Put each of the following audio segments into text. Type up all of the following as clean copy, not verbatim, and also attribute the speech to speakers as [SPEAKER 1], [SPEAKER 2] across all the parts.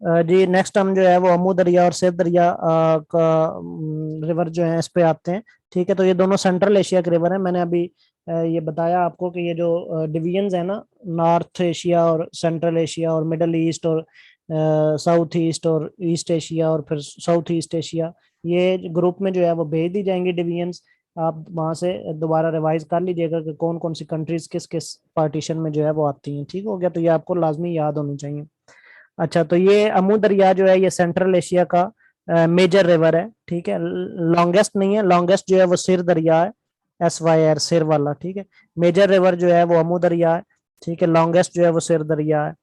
[SPEAKER 1] जी next हम जो है वो अमू दरिया और सेव दरिया का रिवर जो है इस पे आते हैं। ठीक है, तो ये दोनों सेंट्रल एशिया के रिवर हैं। मैंने अभी ये बताया आपको कि ये जो डिवीजन्स है ना, नॉर्थ एशिया और सेंट्रल एशिया और मिडल ईस्ट और साउथ ईस्ट और ईस्ट एशिया और फिर साउथ ईस्ट एशिया, ये ग्रुप में जो है वो भेज दी जाएंगी डिवीजन्स। आप वहां से दोबारा रिवाइज कर लीजिएगा कि कौन कौन सी कंट्रीज किस किस पार्टीशन में जो है वो आती हैं। ठीक हो गया, तो ये आपको लाजमी याद होनी चाहिए। अच्छा, तो ये अमू दरिया जो है ये सेंट्रल एशिया का मेजर रिवर है। ठीक है, लॉन्गेस्ट नहीं है, लॉन्गेस्ट जो है वो सिर दरिया है, SYR सिर वाला। ठीक है, मेजर रिवर जो है वो अमू दरिया है। ठीक है, लॉन्गेस्ट जो है वो सिर दरिया है।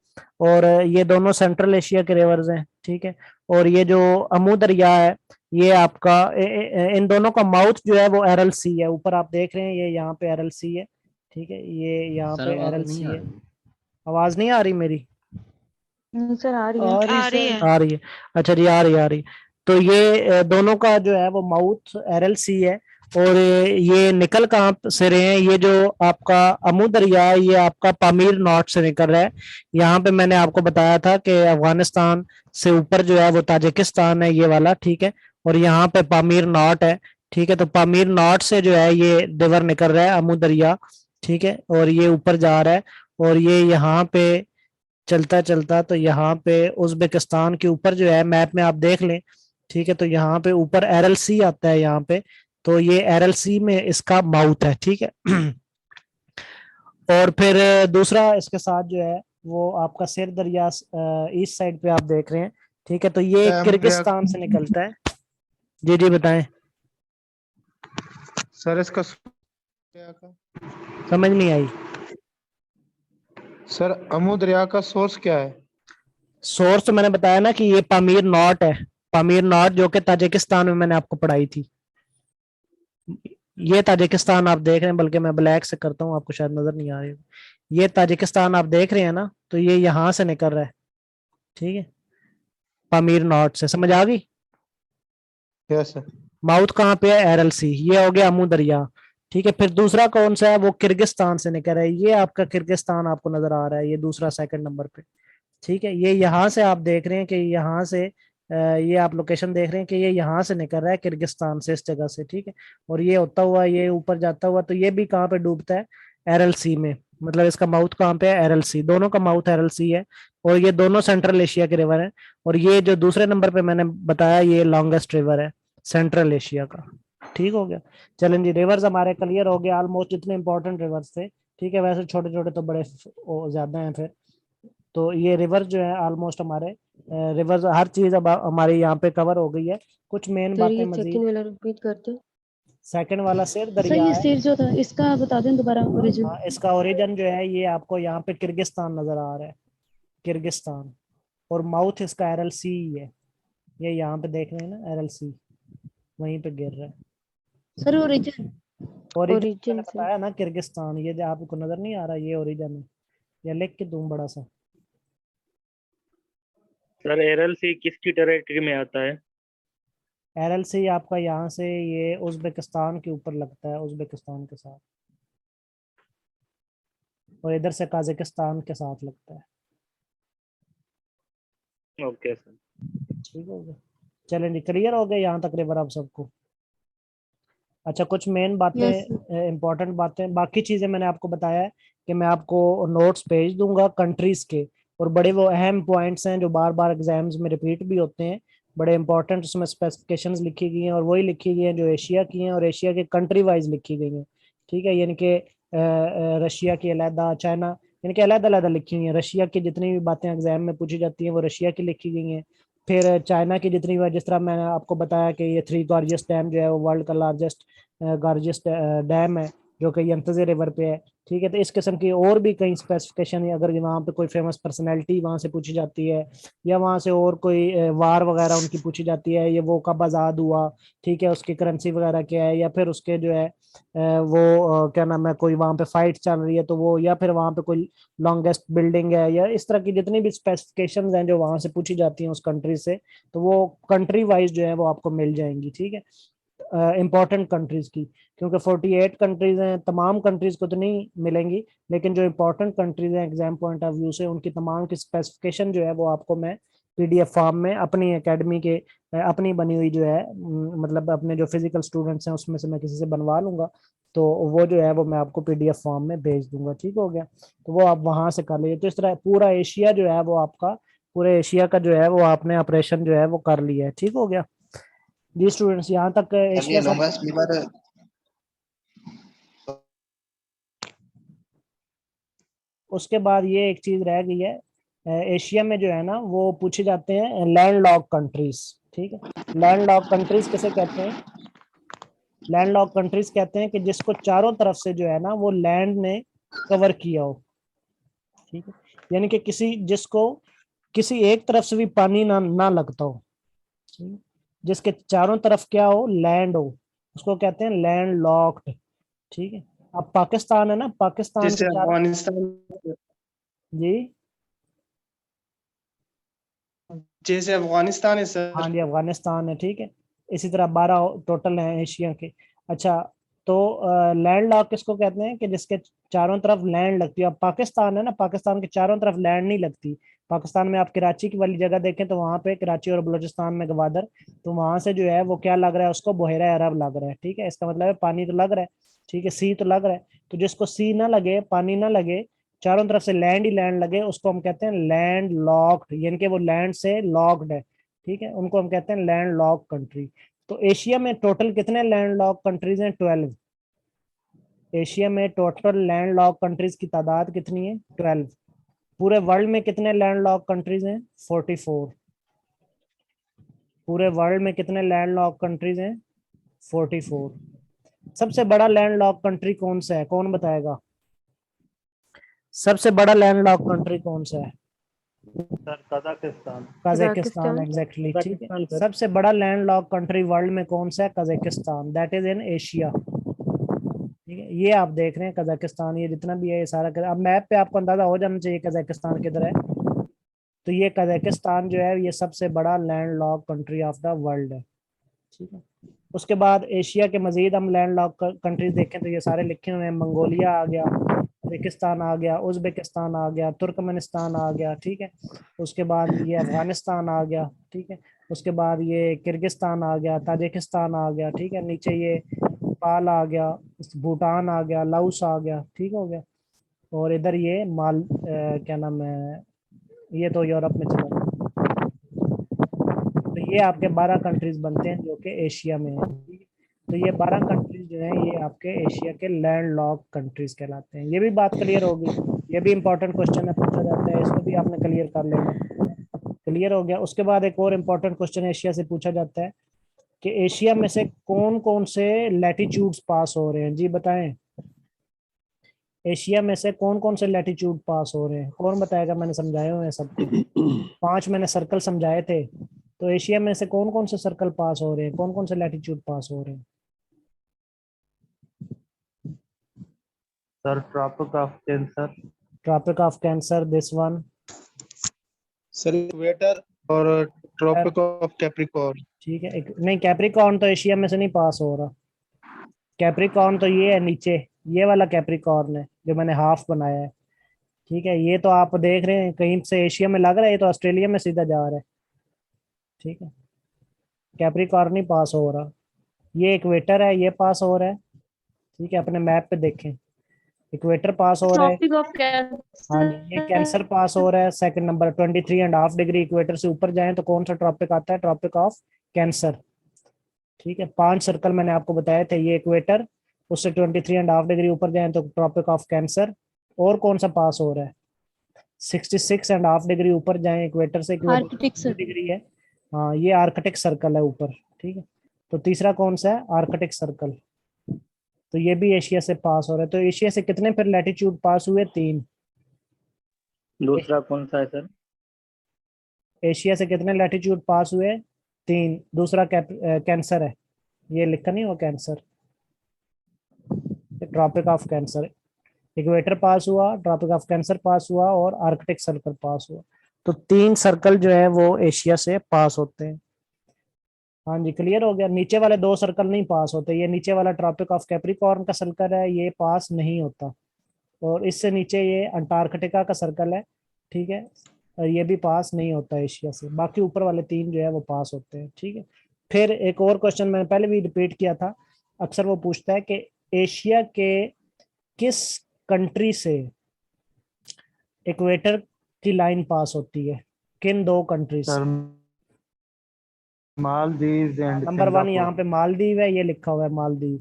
[SPEAKER 1] और ये दोनों सेंट्रल एशिया के रिवर्स हैं। ठीक है, और ये जो अमू दरिया है ये आपका इन दोनों का माउथ जो है वो एरल सी है। ऊपर आप देख रहे हैं ये यहाँ पे एरल सी है। ठीक है, ये यहाँ
[SPEAKER 2] सर
[SPEAKER 1] पे
[SPEAKER 2] आवाज
[SPEAKER 1] एरल
[SPEAKER 2] नहीं
[SPEAKER 1] सी
[SPEAKER 2] आ
[SPEAKER 1] है।
[SPEAKER 2] रही।
[SPEAKER 1] आवाज नहीं आ रही मेरी?
[SPEAKER 3] नहीं सर, आ रही है।
[SPEAKER 1] आ रही
[SPEAKER 4] आ रही
[SPEAKER 1] सर,
[SPEAKER 4] है।
[SPEAKER 1] आ रही है। अच्छा जी, आ रही आ रही। तो ये दोनों का जो है वो माउथ LC है। और ये निकल कहाँ से रहे हैं? ये जो आपका अमू दरिया है ये आपका पामीर नॉट से निकल रहा है। यहाँ पे मैंने आपको बताया था कि अफगानिस्तान से ऊपर जो है वो ताजिकिस्तान है, ये वाला। ठीक है, और यहाँ पे पामीर नॉट है। ठीक है, तो पामीर नॉट से जो है ये रिवर निकल रहा है अमू दरिया। ठीक है, और ये ऊपर जा रहा है और ये यहाँ पे चलता चलता तो यहाँ पे उज्बेकिस्तान के ऊपर जो है मैप में आप देख लें। ठीक है, तो यहाँ पे ऊपर RLC आता है यहाँ पे। तो ये RLC में इसका माउथ है। ठीक है और फिर दूसरा इसके साथ जो है वो आपका सिर दरिया ईस्ट साइड पे आप देख रहे हैं। ठीक है, तो ये
[SPEAKER 5] अमुद्रिया
[SPEAKER 1] किर्गिस्तान से निकलता है। जी जी बताएं।
[SPEAKER 5] सर इसका
[SPEAKER 1] समझ नहीं आई।
[SPEAKER 5] सर अमुद्रिया का सोर्स क्या है?
[SPEAKER 1] सोर्स तो मैंने बताया ना कि ये पामीर नॉट है। पामीर नॉट जो कि ताजिकिस्तान में मैंने आपको पढ़ाई थी। ये ताजिकिस्तान आप देख रहे हैं, बल्कि मैं ब्लैक से करता हूँ, आपको शायद नजर नहीं आ रही। ये ताजिकिस्तान आप देख रहे हैं ना, तो ये यहाँ से निकल रहा है। ठीक है, पामीर नॉट से। समझ आ गई?
[SPEAKER 5] Yes sir.
[SPEAKER 1] माउथ कहाँ पे है? RLC। ये हो गया अमू दरिया। ठीक है, फिर दूसरा कौन सा है? वो किर्गिस्तान से निकल रहा है। ये आपका किर्गिस्तान आपको नजर आ रहा है, ये दूसरा सेकंड नंबर पे। ठीक है, ये यहाँ से आप देख रहे हैं कि यहाँ से ये आप लोकेशन देख रहे हैं कि ये यहाँ से निकल रहा है किर्गिस्तान से, इस जगह से। ठीक है, और ये होता हुआ ये ऊपर जाता हुआ तो ये भी कहाँ पे डूबता है? RLC में। मतलब इसका माउथ कहाँ पे है? RLC। दोनों का माउथ RLC है। और ये दोनों सेंट्रल एशिया के रिवर हैं। और ये जो दूसरे नंबर पे मैंने बताया ये लॉन्गेस्ट रिवर है सेंट्रल एशिया का। ठीक हो गया। चलें जी, रिवर्स हमारे क्लियर हो गए ऑलमोस्ट, जितने इंपॉर्टेंट रिवर्स थे। ठीक है, वैसे छोटे छोटे तो बड़े ज्यादा हैं फिर। तो ये रिवर जो है ऑलमोस्ट हमारे रिवर्स हर चीज अब हमारी यहाँ पे कवर हो गई है। कुछ मेन
[SPEAKER 3] सर
[SPEAKER 1] बातें
[SPEAKER 3] ये
[SPEAKER 1] मजीद।
[SPEAKER 3] सेकंड वाला रिपीट करते।
[SPEAKER 1] सेकंड वाला सिर
[SPEAKER 3] सर
[SPEAKER 1] दरिया
[SPEAKER 3] ये
[SPEAKER 1] है।
[SPEAKER 3] सिर जो था इसका बता दें दोबारा ओरिजिन।
[SPEAKER 1] हाँ, इसका ओरिजिन जो है ये आपको यहाँ पे किर्गिस्तान नजर आ रहा है, किर्गिस्तान। और माउथ इसका RLC ही है। ये यहाँ पे देख रहे हैं ना, RLC वहीं पे गिर रहा है।
[SPEAKER 3] Sir origin.
[SPEAKER 1] ओरिजिन मैंने
[SPEAKER 3] ओरिजिन से
[SPEAKER 1] बताया ना, किर्गिस्तान। ये जो आपको नजर नहीं आ रहा, ये ओरिजिन है। ये लिख के दूं बड़ा सा।
[SPEAKER 6] सर एरएलसी किसकी टेरिटरी में आता है?
[SPEAKER 1] RLC आपका यहाँ से ये उज्बेकिस्तान के ऊपर लगता है, उज्बेकिस्तान के साथ। और इधर से काजाकिस्तान के साथ लगता है।
[SPEAKER 6] Okay sir.
[SPEAKER 1] ठीक हो गया। चलें जी, क्लियर हो गए यहाँ तक रिवर आप सबको? अच्छा, कुछ मेन
[SPEAKER 3] यस।
[SPEAKER 1] बातें, इंपॉर्टेंट बातें, बाकी चीजें मैंने आपको बताया है कि मैं आपको नोट्स भेज दूंगा कंट्रीज के। और बड़े वो अहम पॉइंट्स हैं जो बार बार एग्जाम्स में रिपीट भी होते हैं। बड़े इंपॉर्टेंट उसमें स्पेसिफिकेशंस लिखी गई हैं और वही लिखी गई हैं जो एशिया की हैं और एशिया के कंट्री वाइज लिखी गई हैं। ठीक है, यानी कि रशिया की अलहदा, चाइना, यानी कि अलग अलग लिखी हुई हैं। रशिया की जितनी भी बातें एग्जाम में पूछी जाती हैं वो रशिया की लिखी गई हैं। फिर चाइना की जितनी भी, जिस तरह मैंने आपको बताया कि ये थ्री गॉर्जियस डैम जो है वो वर्ल्ड का लार्जेस्ट गॉर्जियस डैम है जो कि यंतजे रिवर पे है। ठीक है, तो इस किस्म की और भी कई स्पेसिफिकेशन है। अगर वहाँ पे कोई फेमस पर्सनैलिटी वहाँ से पूछी जाती है या वहाँ से और कोई वार वगैरह उनकी पूछी जाती है, ये वो कब आज़ाद हुआ, ठीक है, उसकी करेंसी वगैरह क्या है, या फिर उसके जो है वो क्या नाम है, कोई वहाँ पे फाइट चल रही है तो वो, या फिर वहाँ पे कोई लॉन्गेस्ट बिल्डिंग है, या इस तरह की जितनी भी स्पेसिफिकेशंस हैं जो वहाँ से पूछी जाती हैं उस कंट्री से, तो वो कंट्री वाइज जो है वो आपको मिल जाएंगी। ठीक है, इंपॉर्टेंट कंट्रीज की, क्योंकि 48 कंट्रीज हैं, तमाम कंट्रीज को तो नहीं मिलेंगी, लेकिन जो इंपॉर्टेंट कंट्रीज हैं एग्जाम पॉइंट ऑफ व्यू से उनकी तमाम की स्पेसिफिकेशन जो है वो आपको मैं PDF फॉर्म में अपनी एकेडमी के अपनी बनी हुई जो है मतलब अपने जो फिजिकल स्टूडेंट्स हैं उसमें से मैं किसी से बनवा लूंगा, तो वो जो है वो मैं आपको PDF फॉर्म में भेज दूंगा। ठीक हो गया, तो वो आप वहां से कर लीजिए। तो इस तरह पूरा एशिया जो है वो आपका, पूरे एशिया का जो है वो आपने ऑपरेशन जो है वो कर लिया है। ठीक हो गया जी स्टूडेंट्स, यहाँ तक एशिया सब। उसके बाद ये एक चीज रह गई है, एशिया में जो है ना वो पूछे जाते हैं लैंड लॉक कंट्रीज। ठीक है, लैंड लॉक कंट्रीज किसे कहते हैं? लैंड लॉक कंट्रीज कहते हैं कि जिसको चारों तरफ से जो है ना वो लैंड ने कवर किया हो। ठीक है, यानी कि किसी जिसको किसी एक तरफ से भी पानी ना ना लगता हो, ठीक है? जिसके चारों तरफ क्या हो, लैंड हो, उसको कहते हैं लैंड लॉक्ड। ठीक है, अब पाकिस्तान है ना, पाकिस्तान
[SPEAKER 2] जैसे
[SPEAKER 1] के चारों।
[SPEAKER 2] अफगानिस्तान
[SPEAKER 1] जी
[SPEAKER 2] जैसे अफगानिस्तान है
[SPEAKER 1] हाँ
[SPEAKER 2] सर।
[SPEAKER 1] जी, अफगानिस्तान है। ठीक है, इसी तरह 12 टोटल हैं एशिया के। अच्छा, तो लैंड लॉक किसको कहते हैं कि जिसके चारों तरफ लैंड लगती है। अब पाकिस्तान है ना, पाकिस्तान के चारों तरफ लैंड नहीं लगती। पाकिस्तान में आप कराची की वाली जगह देखें तो वहां पे कराची और बलूचिस्तान में गवादर, तो वहां से जो है वो क्या लग रहा है उसको, बहेरा अरब लग रहा है। ठीक है, इसका मतलब है पानी तो लग रहा है। ठीक है, सी तो लग रहा है। तो जिसको सी ना लगे, पानी ना लगे, चारों तरफ से लैंड ही लैंड लगे, उसको हम कहते हैं लैंड लॉक्ड, यानी कि वो लैंड से लॉक्ड है। ठीक है, उनको हम कहते हैं लैंड लॉक कंट्री। तो एशिया में टोटल कितने लैंड लॉक कंट्रीज हैं? 12। एशिया में टोटल लैंड लॉक कंट्रीज की तादाद कितनी है? 12। पूरे वर्ल्ड में कितने लैंड लॉक कंट्रीज हैं? 44। पूरे वर्ल्ड में कितने लैंड लॉक कंट्रीज हैं? 44। सबसे बड़ा लैंड लॉक कंट्री कौन सा है, कौन बताएगा? सबसे बड़ा लैंड लॉक कंट्री कौन सा है?
[SPEAKER 6] Sir Kazakhstan.
[SPEAKER 1] Kazakhstan,
[SPEAKER 3] Kazakhstan.
[SPEAKER 1] Exactly. ठीक है,
[SPEAKER 6] कजाकिस्तान सर।
[SPEAKER 1] सबसे बड़ा लैंड लॉक कंट्री वर्ल्ड में कौन सा है? Kazakhstan, that is in Asia. ठीक है, ये आप देख रहे हैं कजाकिस्तान, ये जितना भी है ये सारा अब मैप पे आपको अंदाजा हो जाना चाहिए कजाकिस्तान किधर है। तो ये कजाकिस्तान जो है ये सबसे बड़ा land lock country of the world है। ठीक है, उसके बाद एशिया के मजीद हम लैंड लॉक कंट्रीज देखें तो ये सारे लिखे हुए हैं। मंगोलिया आ गया, कजाकिस्तान आ गया, उज्बेकिस्तान आ गया, तुर्कमेनिस्तान आ गया। ठीक है, उसके बाद ये अफगानिस्तान आ गया। ठीक है, उसके बाद ये किर्गिस्तान आ गया, ताजिकिस्तान आ गया। ठीक है, नीचे ये नेपाल आ गया, भूटान आ गया, लाओस आ गया। ठीक हो गया, और इधर ये क्या नाम है, ये तो यूरोप में चला गया। तो ये आपके 12 कंट्रीज बनते हैं जो कि एशिया में है। तो ये 12 कंट्रीज जो हैं ये आपके एशिया के लैंड लॉक कंट्रीज कहलाते हैं। ये भी बात क्लियर होगी, ये भी इंपॉर्टेंट क्वेश्चन है, पूछा जाता है, इसको भी आपने क्लियर कर लेना। क्लियर हो गया। उसके बाद एक और इम्पोर्टेंट क्वेश्चन एशिया से पूछा जाता है कि एशिया में से कौन कौन से लैटिट्यूड्स पास हो रहे हैं, जी बताएं। एशिया में से कौन कौन से लैटिट्यूड पास हो रहे हैं, कौन बताएगा? मैंने समझाए हुए हैं सबको, 5 मैंने सर्कल समझाए थे। तो एशिया में से कौन कौन से सर्कल पास हो रहे हैं, कौन कौन से लैटिट्यूड पास हो रहे हैं?
[SPEAKER 6] Sir Tropic of Cancer.
[SPEAKER 1] Tropic of Cancer, this one.
[SPEAKER 5] Sir equator और ट्रॉपिक ऑफ कैप्रिकॉर्न।
[SPEAKER 1] ठीक है, नहीं कैप्रिकॉर्न तो एशिया में से नहीं पास हो रहा। कैप्रिकॉर्न तो ये है नीचे, ये वाला कैप्रिकॉर्न है जो मैंने हाफ बनाया है। ठीक है, ये तो आप देख रहे हैं कहीं से एशिया में लग रहा है, ये तो ऑस्ट्रेलिया में सीधा जा रहा है। ठीक है, कैप्रिकॉर्न ही पास हो रहा। ये इक्वेटर है, ये पास हो रहा है। ठीक है, अपने मैप पे देखें, इक्वेटर पास हो रहा है।
[SPEAKER 3] ट्रॉपिक ऑफ
[SPEAKER 1] हाँ जी, ये कैंसर
[SPEAKER 3] कैंसर।
[SPEAKER 1] पास हो रहा है। सेकंड नंबर 23.5 डिग्री इक्वेटर से ऊपर जाएं तो कौन सा ट्रॉपिक आता है? Tropic of Cancer. ठीक है, 5 सर्कल मैंने आपको बताए थे, ये इक्वेटर, उससे 23.5 डिग्री ऊपर जाएं तो ट्रॉपिक ऑफ कैंसर। और कौन सा पास हो रहा है? 66.5 डिग्री ऊपर जाएं इक्वेटर से, इक्वेटर
[SPEAKER 3] आर्कटिक सर।
[SPEAKER 1] डिग्री है। हाँ, ये आर्कटिक सर्कल है ऊपर। ठीक है, तो तीसरा कौन सा है? Arctic circle. तो ये भी एशिया से पास हो रहा है। तो एशिया से कितने फिर लैटिट्यूड पास हुए? 3।
[SPEAKER 6] दूसरा कौन सा है सर?
[SPEAKER 1] एशिया से कितने लैटिट्यूड पास हुए? 3। दूसरा कैंसर है, ये लिखा नहीं हुआ cancer, tropic of cancer. Equator pass हुआ, ट्रॉपिक ऑफ कैंसर पास हुआ और आर्कटिक सर्कल पास हुआ। तो 3 सर्कल जो है वो एशिया से पास होते हैं। हाँ जी, क्लियर हो गया। नीचे वाले 2 सर्कल नहीं पास होते, ये नीचे वाला ट्रॉपिक ऑफ कैप्रिकॉर्न का सर्कल है, ये पास नहीं होता। और इससे नीचे ये अंटार्कटिका का सर्कल है। ठीक है, ये भी पास नहीं होता एशिया से, बाकी ऊपर वाले 3 जो है वो पास होते हैं। ठीक है, फिर एक और क्वेश्चन मैंने पहले भी रिपीट किया था, अक्सर वो पूछता है कि एशिया के किस कंट्री से इक्वेटर की लाइन पास होती है, किन 2 कंट्री से?
[SPEAKER 6] सर मालदीव एंड
[SPEAKER 1] नंबर 1 यहाँ
[SPEAKER 6] सिंगापुर।
[SPEAKER 1] पे मालदीव है, ये लिखा हुआ है मालदीव।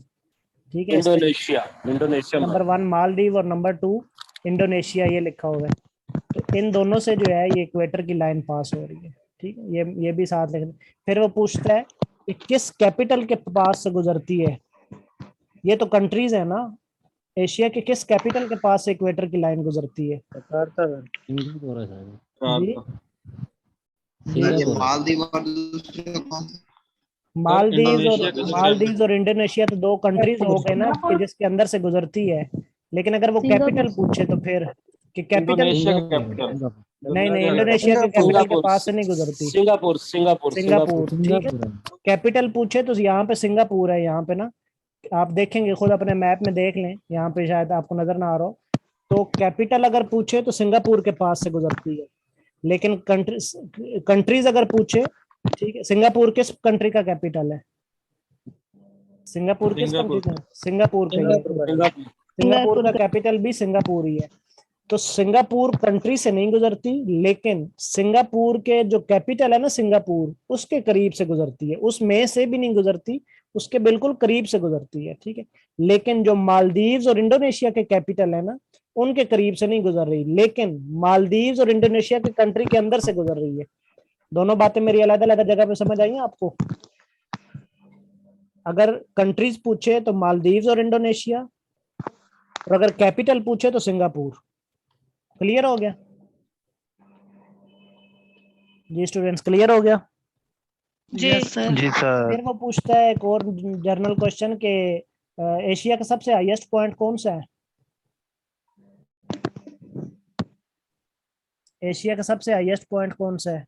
[SPEAKER 1] ठीक है,
[SPEAKER 4] इंडोनेशिया, इंडोनेशिया
[SPEAKER 1] नंबर 1 मालदीव और नंबर 2 इंडोनेशिया, ये लिखा हुआ है। तो इन दोनों से जो है ये इक्वेटर की लाइन पास हो रही है। ठीक है, ये भी साथ लिख। फिर वो पूछता है कि किस कैपिटल के पास से गुजरती है, ये तो कंट्रीज है ना, एशिया के किस कैपिटल के पास से इक्वेटर की लाइन गुजरती है?
[SPEAKER 6] Jakarta sir.
[SPEAKER 4] सिंगापुर है शायद।
[SPEAKER 1] जी जी,
[SPEAKER 4] सिंगापुर है।
[SPEAKER 5] मालदीव और दूसरे कौन से?
[SPEAKER 1] मालदीव्स और इंडोनेशिया तो 2 कंट्रीज हो गए ना कि जिसके अंदर से गुजरती है, लेकिन अगर वो कैपिटल
[SPEAKER 3] सिंगापुर।
[SPEAKER 1] पूछे तो फिर कि कैपिटल,
[SPEAKER 4] इंडोनेशिया का कैपिटल।
[SPEAKER 1] नहीं नहीं, इंडोनेशिया के कैपिटल के
[SPEAKER 4] सिंगापुर,
[SPEAKER 1] पास से नहीं गुजरती।
[SPEAKER 4] Singapore, Singapore,
[SPEAKER 1] Singapore,
[SPEAKER 4] Singapore.
[SPEAKER 1] ठीक है। कैपिटल पूछे तो यहाँ पे सिंगापुर है, यहाँ पे ना आप देखेंगे, खुद अपने मैप में देख लें, यहाँ पे शायद आपको नजर ना आ रहा हो। तो कैपिटल अगर पूछे तो सिंगापुर के पास से गुजरती है, लेकिन कंट्रीज अगर पूछे, ठीक है, सिंगापुर किस कंट्री का कैपिटल है? सिंगापुर किस कंट्री का? सिंगापुर का ही है। सिंगापुर का कैपिटल भी सिंगापुर ही है। तो सिंगापुर कंट्री से नहीं गुजरती, लेकिन सिंगापुर के जो कैपिटल है ना सिंगापुर, उसके करीब से गुजरती है, उसमें से भी नहीं गुजरती, उसके बिल्कुल करीब से गुजरती है। ठीक है, लेकिन जो मालदीव्स और इंडोनेशिया के कैपिटल है ना, उनके करीब से नहीं गुजर रही, लेकिन मालदीव्स और इंडोनेशिया के कंट्री के अंदर से गुजर रही है। दोनों बातें मेरी अलग अलग जगह पे समझ आई हैं आपको? अगर कंट्रीज पूछे तो मालदीव्स और इंडोनेशिया, और अगर कैपिटल पूछे तो सिंगापुर। क्लियर हो गया जी स्टूडेंट्स? क्लियर हो गया?
[SPEAKER 3] जी सर।
[SPEAKER 5] जी सर।
[SPEAKER 1] फिर वो पूछता है एक और जर्नल क्वेश्चन के एशिया का सबसे हाईएस्ट पॉइंट कौन सा है? एशिया का सबसे हाईएस्ट पॉइंट कौन सा है?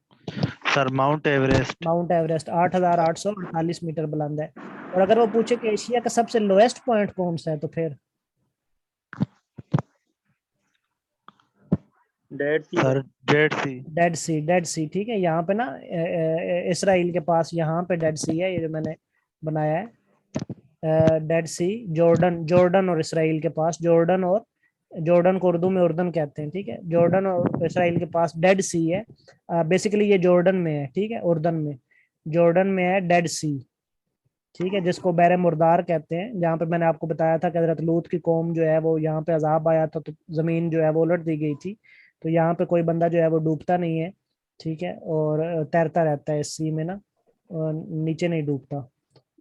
[SPEAKER 5] Sir Mount Everest.
[SPEAKER 1] Mount Everest 8,848 metre बुलंद है। और अगर वो पूछे कि एशिया का सबसे लोएस्ट पॉइंट कौन सा है, तो फिर
[SPEAKER 6] डेड सी।
[SPEAKER 5] सर डेड सी।
[SPEAKER 1] डेड सी, ठीक है। यहाँ पे ना इसराइल के पास यहाँ पे डेड सी है, ये जो मैंने बनाया है डेड सी, जॉर्डन और इसराइल के पास, जॉर्डन को उर्दू में उर्दन कहते हैं। ठीक है, जॉर्डन और इसराइल के पास डेड सी है। बेसिकली ये जॉर्डन में है, ठीक है, जॉर्डन में है डेड सी। ठीक है, जिसको बैर मुर्दार कहते हैं, जहाँ पे मैंने आपको बताया था कि हजरत लूत की कौम जो है वो यहाँ पे अजाब आया था, तो जमीन जो है वो उलट दी गई थी। तो यहाँ पे कोई बंदा जो है वो डूबता नहीं है, ठीक है, और तैरता रहता है इस सी में ना, और नीचे नहीं डूबता।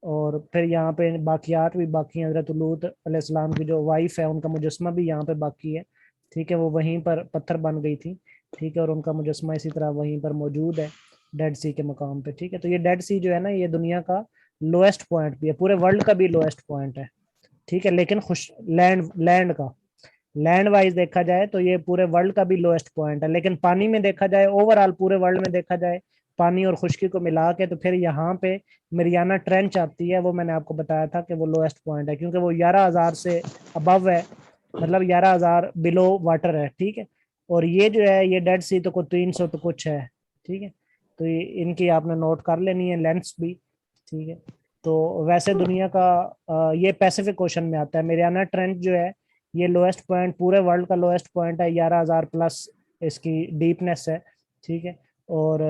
[SPEAKER 1] और फिर यहाँ पे बाकियात भी बाकी हैं, हजरत लूत अलैहिस्सलाम की जो वाइफ है उनका मुजस्मा भी यहाँ पे बाकी है। ठीक है, वो वहीं पर पत्थर बन गई थी, ठीक है, और उनका मुजस्मा इसी तरह वहीं पर मौजूद है डेड सी के मकाम पे। ठीक है, तो ये डेड सी जो है ना, ये दुनिया का लोएस्ट पॉइंट भी है, पूरे वर्ल्ड का भी लोएस्ट पॉइंट है। ठीक है, लेकिन खुश लैंड वाइज देखा जाए तो ये पूरे वर्ल्ड का भी लोएस्ट पॉइंट है, लेकिन पानी में देखा जाए, ओवरऑल पूरे वर्ल्ड में देखा जाए, पानी और खुश्की को मिला के, तो फिर यहाँ पे मरियाना ट्रेंच आती है, वो मैंने आपको बताया था कि वो लोएस्ट पॉइंट है, क्योंकि वो 11,000 से अबव है, मतलब 11,000 बिलो वाटर है। ठीक है, और ये जो है ये डेड सी तो को 300 तो कुछ है। ठीक है, तो इनकी आपने नोट कर लेनी है लेंथ्स भी। ठीक है, तो वैसे दुनिया का ये पैसिफिक ओशन में आता है। मरियाना ट्रेंच जो है ये लोएस्ट पॉइंट, पूरे वर्ल्ड का लोएस्ट पॉइंट है, 11,000 प्लस इसकी डीपनेस है। ठीक है, और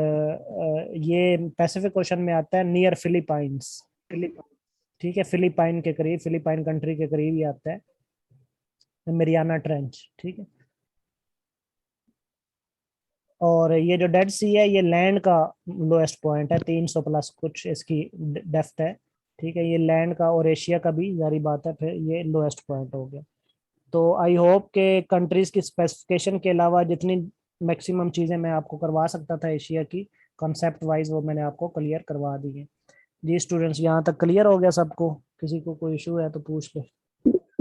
[SPEAKER 1] ये पैसिफिक ओशन में आता है नियर फिलीपाइंस। ठीक है, फिलीपाइन के करीब, फिलीपाइन कंट्री के करीब ही आता है मरियाना ट्रेंच। ठीक है, और ये जो डेड सी है ये लैंड का लोएस्ट पॉइंट है, 300 प्लस कुछ इसकी डेप्थ है। ठीक है, ये लैंड का और एशिया का भी जारी बात है, फिर ये लोएस्ट पॉइंट हो गया। तो आई होप के कंट्रीज की स्पेसिफिकेशन के अलावा जितनी मैक्सिमम चीज़ें मैं आपको करवा सकता था एशिया की कॉन्सेप्ट वाइज, वो मैंने आपको क्लियर करवा दी है। जी स्टूडेंट्स, यहाँ तक क्लियर हो गया सबको? किसी को कोई इशू है तो पूछ ले।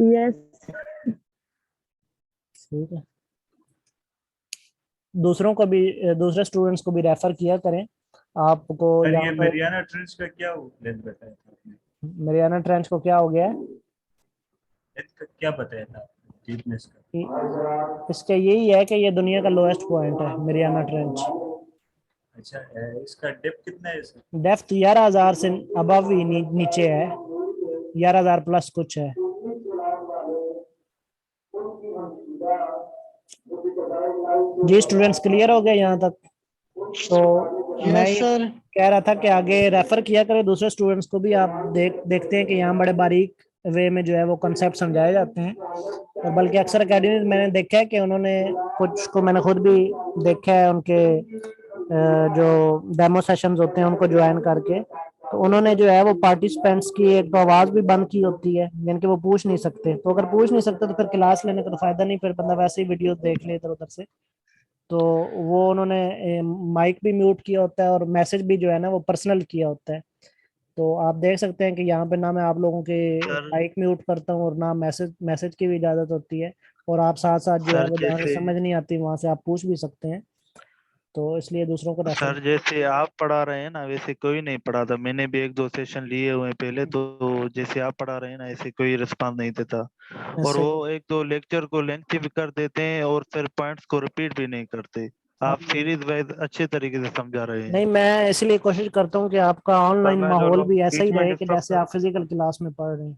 [SPEAKER 3] यस।
[SPEAKER 1] ठीक है, दूसरों को भी, दूसरे स्टूडेंट्स को भी रेफर किया करें आपको।
[SPEAKER 7] सर
[SPEAKER 1] यहाँ
[SPEAKER 7] ये
[SPEAKER 1] पे
[SPEAKER 7] मरियाना ट्रेंच का क्या लेंथ बताया था आपने?
[SPEAKER 1] मरियाना ट्रेंच को क्या हो गया है?
[SPEAKER 7] लेंथ का क्या बताया था? डीपनेस का?
[SPEAKER 1] इसका यही है कि ये दुनिया का लोएस्ट पॉइंट है मरियाना ट्रेंच।
[SPEAKER 7] अच्छा इसका डेप्थ कितना है सर?
[SPEAKER 1] डेप्थ 11,000 से अबव ही नीचे है, 11,000 प्लस कुछ है। जी स्टूडेंट्स क्लियर हो गए यहाँ तक? तो मैं ये
[SPEAKER 3] सर
[SPEAKER 1] कह रहा था कि आगे रेफर किया करें दूसरे स्टूडेंट्स को भी। आप देखते हैं कि यहाँ बड़े बारीक वे में जो है वो कंसेप्ट समझाए जाते हैं। और बल्कि अक्सर अकेडमी मैंने देखा है कि उन्होंने कुछ को मैंने खुद भी देखा है, उनके जो डेमो सेशंस होते हैं उनको ज्वाइन करके, तो उन्होंने जो है वो पार्टिसिपेंट्स की एक तो आवाज भी बंद की होती है, यानी कि वो पूछ नहीं सकते। तो अगर पूछ नहीं सकते तो फिर क्लास लेने का तो फायदा नहीं, फिर बंदा वैसे ही वीडियो देख ले इधर उधर से। तो वो उन्होंने माइक भी म्यूट किया होता है और मैसेज भी जो है ना वो पर्सनल किया होता है। तो आप देख सकते हैं कि यहाँ पे ना मैं आप लोगों के
[SPEAKER 5] सर
[SPEAKER 1] माइक म्यूट करता हूँ और ना मैसेज की भी इजाजत होती है। और आप साथ साथ जो है
[SPEAKER 5] सर
[SPEAKER 1] वो जहाँ से
[SPEAKER 5] जैसे
[SPEAKER 1] समझ नहीं आती वहां से आप पूछ भी सकते हैं। तो इसलिए दूसरों को रेफर।
[SPEAKER 5] सर जैसे आप पढ़ा रहे हैं ना वैसे कोई नहीं पढ़ा था। मैंने भी 1-2 सेशन लिए हुए हैं पहले तो जैसे आप पढ़ा रहे हैं ना ऐसे कोई रिस्पांस नहीं देता। और
[SPEAKER 1] ऐसे
[SPEAKER 5] वो 1-2 लेक्चर को लेंथी भी कर देते हैं और फिर पॉइंट्स को रिपीट भी नहीं करते। आप सीरीज वाइज अच्छे तरीके से समझा रहे हैं।
[SPEAKER 1] नहीं, मैं इसलिए कोशिश करता हूँ कि आपका
[SPEAKER 5] सर
[SPEAKER 1] ऑनलाइन
[SPEAKER 5] मैं
[SPEAKER 1] माहौल
[SPEAKER 5] थोड़ा
[SPEAKER 1] भी ऐसा ही
[SPEAKER 5] बीच में
[SPEAKER 1] रहे कि
[SPEAKER 5] डिस्टर्ब
[SPEAKER 1] जैसे आप फिजिकल क्लास में पढ़ रहे हैं।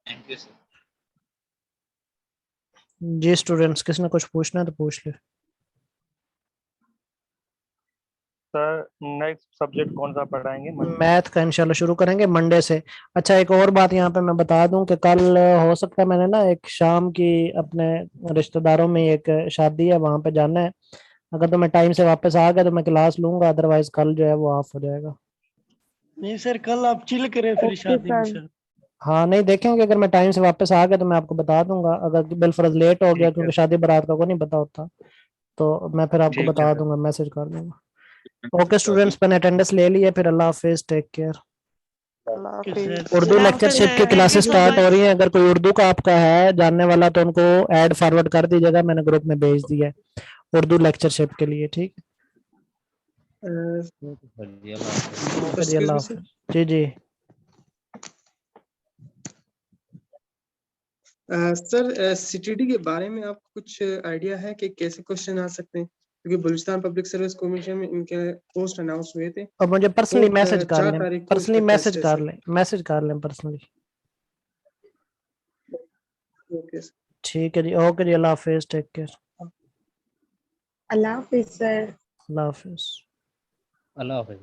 [SPEAKER 4] Thank you sir.
[SPEAKER 1] जी स्टूडेंट्स, किसी ने कुछ पूछना है तो पूछ ले।
[SPEAKER 6] सर नेक्स्ट सब्जेक्ट कौन सा पढ़ाएंगे?
[SPEAKER 1] मैथ का इंशाल्लाह शुरू करेंगे मंडे से। अच्छा, एक और बात यहाँ पे मैं बता दूं कि कल हो सकता है, मैंने ना एक शाम की अपने रिश्तेदारों में एक शादी है, वहां पे जाना है। अगर तो मैं टाइम से वापस आ गया तो मैं क्लास लूंगा, अदरवाइज कल जो है वो ऑफ हो जाएगा।
[SPEAKER 3] नहीं सर, कल आप चिल करें फिर शादी में सर।
[SPEAKER 1] हाँ नहीं, देखेंगे अगर मैं टाइम से वापस आ गया तो मैं आपको बता दूंगा। अगर बिलफर्ज लेट हो गया,
[SPEAKER 5] ठीक है
[SPEAKER 1] क्योंकि शादी बारात का को नहीं पता होता, तो मैं फिर आपको
[SPEAKER 5] ठीक है
[SPEAKER 1] बता
[SPEAKER 5] सर।
[SPEAKER 1] दूंगा, मैसेज कर दूंगा। ओके स्टूडेंट्स, मैंने अटेंडेंस ले ली है, फिर अल्लाह हाफिज, टेक केयर। उर्दू लेक्चरशिप की क्लासेस स्टार्ट हो रही हैं। अगर कोई उर्दू का आपका है जानने वाला तो उनको ऐड फॉरवर्ड कर दीजिएगा, मैंने ग्रुप में भेज दिया है उर्दू लेक्चरशिप के लिए। ठीक
[SPEAKER 4] जी अल्लाह हाफिज़।
[SPEAKER 1] है, ओके जी,
[SPEAKER 2] एक्सक्यूज
[SPEAKER 1] अल्लाह
[SPEAKER 2] मी
[SPEAKER 1] हाफिज। जी जी।
[SPEAKER 2] सर सीटीडी के बारे में आपको कुछ आइडिया है कि कैसे क्वेश्चन आ सकते हैं? क्योंकि बलूचिस्तान पब्लिक सर्विस कमीशन में इनके पोस्ट अनाउंस हुए थे
[SPEAKER 1] और मुझे पर्सनली
[SPEAKER 2] और
[SPEAKER 1] मैसेज कर
[SPEAKER 2] 4
[SPEAKER 1] लें,
[SPEAKER 2] तारीख को
[SPEAKER 1] पर्सनली
[SPEAKER 2] इसका
[SPEAKER 1] मैसेज
[SPEAKER 2] टेस्ट है
[SPEAKER 1] कर
[SPEAKER 2] सर।
[SPEAKER 1] लें, मैसेज कर लें पर्सनली।
[SPEAKER 2] Okay sir.
[SPEAKER 1] ठीक है जी, ओके जी, अल्लाह हाफिज, टेक केयर।
[SPEAKER 3] अल्लाह हाफिज सर।
[SPEAKER 1] अल्लाह हाफिज।
[SPEAKER 4] अल्लाह हाफिज़।